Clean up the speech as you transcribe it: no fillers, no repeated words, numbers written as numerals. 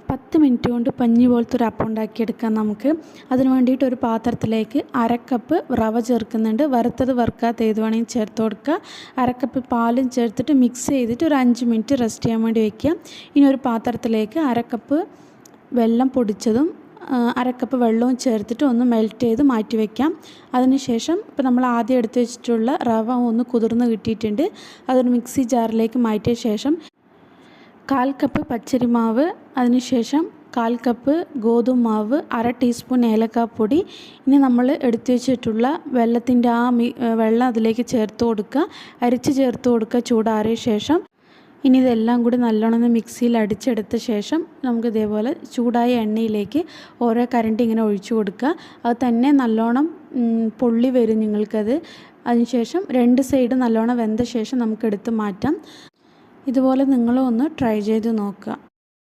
10 minute കൊണ്ട് പഞ്ഞി പോലത്തെ ഒരു അപ്പം ഉണ്ടാക്കിയെടുക്കാം നമുക്ക്. അതിന് വേണ്ടിയിട്ട് ഒരു പാത്രത്തിലേക്ക് 1/2 കപ്പ് റവ ചേർക്കുന്നുണ്ട്. വറുത്തത് വറുക്കാത്ത ഏത് വേണമെങ്കിൽ ചേർത്ത് കൊടുക്കുക. 1/2 കപ്പ് പാലും ചേർത്തിട്ട് മിക്സ് ചെയ്തിട്ട് ഒരു 5 മിനിറ്റ് റെസ്റ്റ് ചെയ്യാൻ വേണ്ടി വയ്ക്കുക. ഇനി ഒരു പാത്രത്തിലേക്ക് 1/2 കപ്പ് വെള്ളം പൊടിച്ചതും 1/2 കപ്പ് വെള്ളവും ചേർത്തിട്ട് ഒന്ന് മെൽറ്റ് ചെയ്ത് മാറ്റി വയ്ക്കാം. അതിനുശേഷം ഇപ്പോൾ നമ്മൾ ആദ്യം എടുത്ത് വെച്ചിട്ടുള്ള റവ ഒന്ന് കുതിർന്ന് കിട്ടിയിട്ടുണ്ട്. അതൊരു മിക്സി ജാറിലേക്ക് മാറ്റിയ ശേഷം 1/4 കപ്പ് പച്ചരി മാവ്, അതിനുശേഷം 1/4 കപ്പ് ഗോതമ്പ് മാവ്, 1/2 ടീസ്പൂൺ ഏലക്കാപ്പൊടി. ഇനി നമ്മൾ എടുത്തു വെച്ചിട്ടുള്ള വെള്ളത്തിൻ്റെ വെള്ളം അതിലേക്ക് ചേർത്ത് കൊടുക്കുക. അരിച്ച് ചേർത്ത് കൊടുക്കുക ചൂടാറിയ ശേഷം. ഇനി ഇതെല്ലാം കൂടി നല്ലോണം മിക്സിയിൽ അടിച്ചെടുത്ത ശേഷം നമുക്ക് ഇതേപോലെ ചൂടായ എണ്ണയിലേക്ക് ഓരോ കരണ്ടി ഇങ്ങനെ ഒഴിച്ചു കൊടുക്കുക. അത് തന്നെ നല്ലോണം പൊള്ളി വരും നിങ്ങൾക്കത്. അതിനുശേഷം 2 സൈഡ് നല്ലോണം വെന്ത ശേഷം നമുക്കെടുത്ത് മാറ്റാം. ഇതുപോലെ നിങ്ങളും ഒന്ന് ട്രൈ ചെയ്ത് നോക്കുക.